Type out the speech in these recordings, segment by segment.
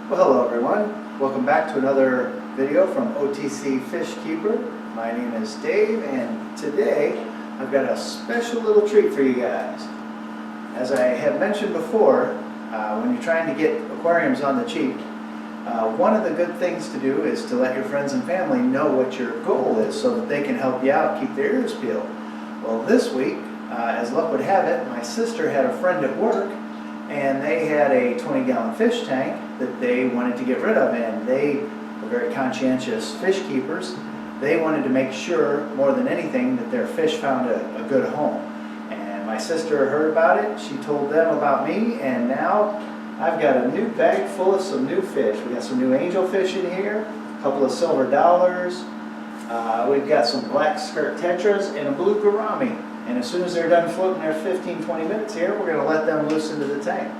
Well, hello everyone. Welcome back to another video from OTC Fish Keeper. My name is Dave, and today I've got a special little treat for you guys. As I have mentioned before, when you're trying to get aquariums on the cheap, one of the good things to do is to let your friends and family know what your goal is so that they can help you out, keep their ears peeled. Well, this week, as luck would have it, my sister had a friend at work and they had a 20-gallon fish tank that they wanted to get rid of, and they were very conscientious fish keepers. They wanted to make sure, more than anything, that their fish found a good home. And my sister heard about it, she told them about me, and now I've got a new bag full of some new fish. We got some new angelfish in here, a couple of silver dollars, we've got some black skirt tetras, and a blue gourami. And as soon as they're done floating their 15-20 minutes here, we're going to let them loose into the tank.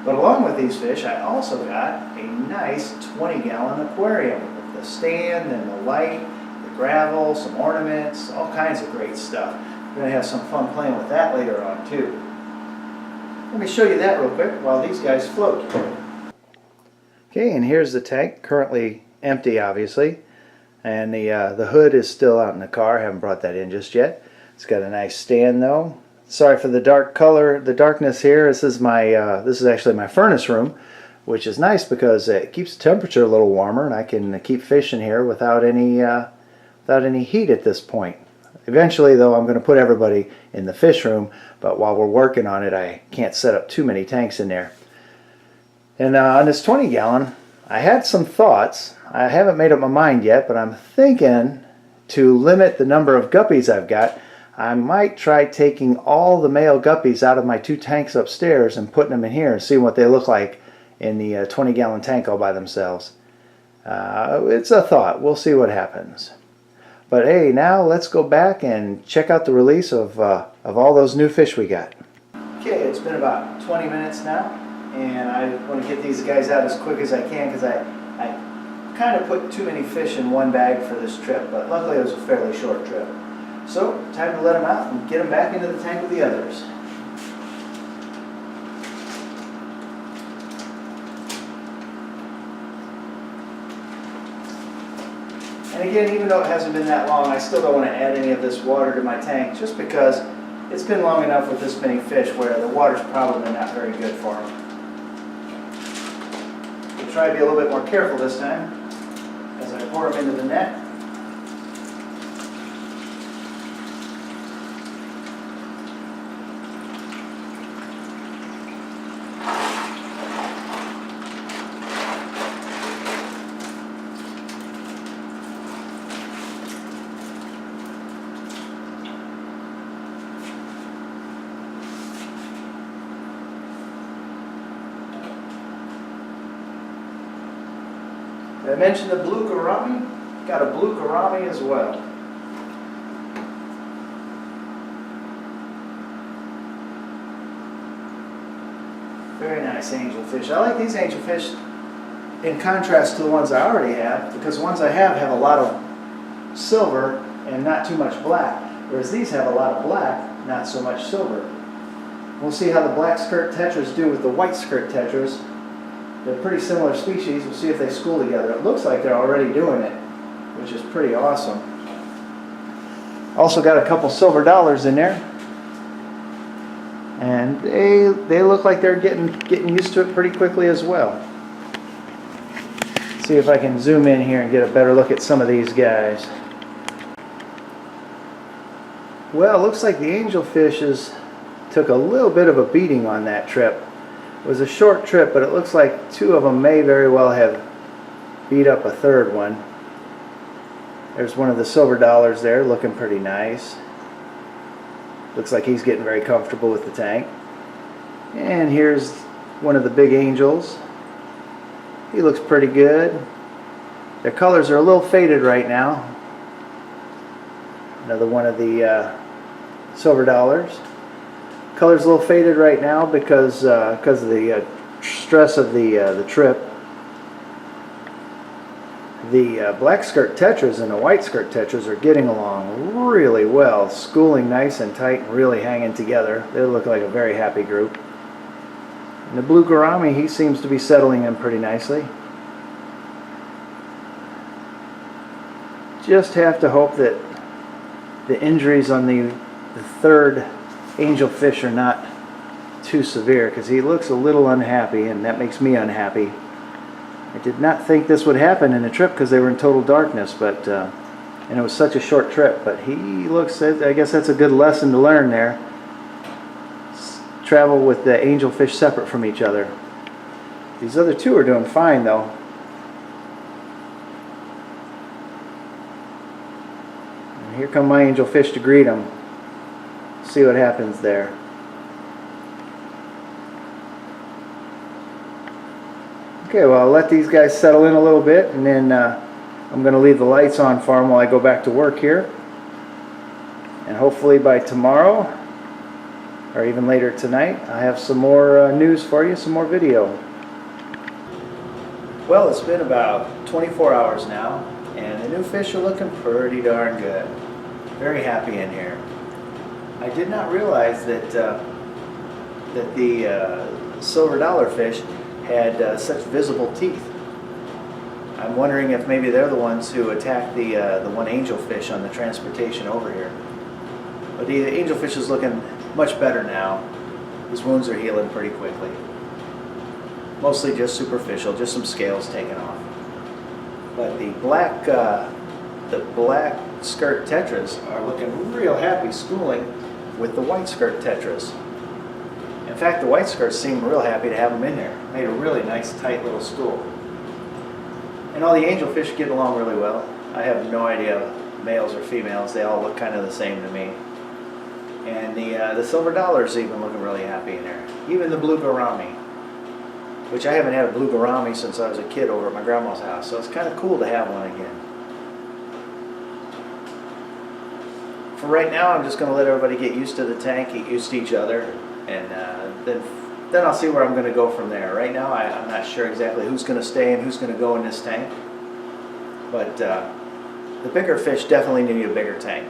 But along with these fish, I also got a nice 20-gallon aquarium with the stand and the light, the gravel, some ornaments, all kinds of great stuff. We're going to have some fun playing with that later on too. Let me show you that real quick while these guys float. Okay, and here's the tank, currently empty obviously. And the hood is still out in the car, I haven't brought that in just yet. It's got a nice stand though. Sorry for the dark color, the darkness here. This is actually my furnace room, which is nice because it keeps the temperature a little warmer, and I can keep fishing here without any heat at this point. Eventually, though, I'm going to put everybody in the fish room, but while we're working on it, I can't set up too many tanks in there. And on this 20-gallon, I had some thoughts. I haven't made up my mind yet, but I'm thinking to limit the number of guppies I've got. I might try taking all the male guppies out of my 2 tanks upstairs and putting them in here and see what they look like in the 20-gallon tank all by themselves. It's a thought. We'll see what happens. But hey, now let's go back and check out the release of all those new fish we got. Okay, it's been about 20 minutes now, and I want to get these guys out as quick as I can because I kind of put too many fish in one bag for this trip, but luckily it was a fairly short trip. So, time to let them out and get them back into the tank with the others. And again, even though it hasn't been that long, I still don't want to add any of this water to my tank just because it's been long enough with this many fish where the water's probably not very good for them. We'll try to be a little bit more careful this time as I pour them into the net. I mentioned the blue gourami. Got a blue gourami as well. Very nice angelfish. I like these angelfish in contrast to the ones I already have, because the ones I have a lot of silver and not too much black, whereas these have a lot of black, not so much silver. We'll see how the black skirt tetras do with the white skirt tetras. They're pretty similar species. We'll see if they school together. It looks like they're already doing it, which is pretty awesome. Also got a couple silver dollars in there, and they look like they're getting used to it pretty quickly as well. See if I can zoom in here and get a better look at some of these guys. Well, it looks like the angelfishes took a little bit of a beating on that trip. It was a short trip, but it looks like 2 of them may very well have beat up a third one. There's one of the silver dollars there, looking pretty nice. Looks like he's getting very comfortable with the tank. And here's one of the big angels. He looks pretty good. Their colors are a little faded right now. Another one of the silver dollars. Color's a little faded right now because of the stress of the trip. The black skirt tetras and the white skirt tetras are getting along really well, schooling nice and tight and really hanging together. They look like a very happy group. And the blue gourami, he seems to be settling in pretty nicely. Just have to hope that the injuries on the third angelfish are not too severe, because he looks a little unhappy, and that makes me unhappy. I did not think this would happen in a trip because they were in total darkness, but and it was such a short trip. But he looks, I guess that's a good lesson to learn there. Travel with the angelfish separate from each other. These other two are doing fine though. And here come my angelfish to greet them. See what happens there. Okay, well, I'll let these guys settle in a little bit, and then I'm going to leave the lights on for them while I go back to work here. And hopefully by tomorrow, or even later tonight, I have some more news for you, some more video. Well, it's been about 24 hours now, and the new fish are looking pretty darn good. Very happy in here. I did not realize that the silver dollar fish had such visible teeth. I'm wondering if maybe they're the ones who attacked the one angelfish on the transportation over here. But the angelfish is looking much better now. His wounds are healing pretty quickly. Mostly just superficial, just some scales taken off. But the black skirt tetras are looking real happy schooling with the white skirt tetras. In fact, the white skirts seem real happy to have them in there. Made a really nice, tight little school. And all the angelfish are getting along really well. I have no idea, males or females. They all look kind of the same to me. And the silver dollar's even looking really happy in there. Even the blue gourami, which I haven't had a blue gourami since I was a kid over at my grandma's house. So it's kind of cool to have one again. For right now, I'm just going to let everybody get used to the tank, get used to each other, and then I'll see where I'm going to go from there. Right now, I'm not sure exactly who's going to stay and who's going to go in this tank. But the bigger fish definitely need a bigger tank.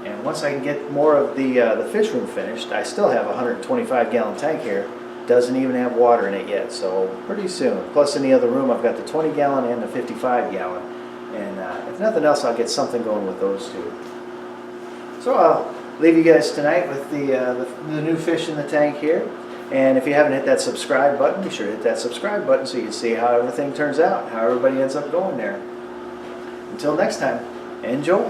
And once I can get more of the fish room finished, I still have a 125-gallon tank here. Doesn't even have water in it yet, so pretty soon. Plus in the other room, I've got the 20-gallon and the 55-gallon. And if nothing else, I'll get something going with those two. So I'll leave you guys tonight with the new fish in the tank here. And if you haven't hit that subscribe button, be sure to hit that subscribe button so you can see how everything turns out, how everybody ends up going there. Until next time, enjoy.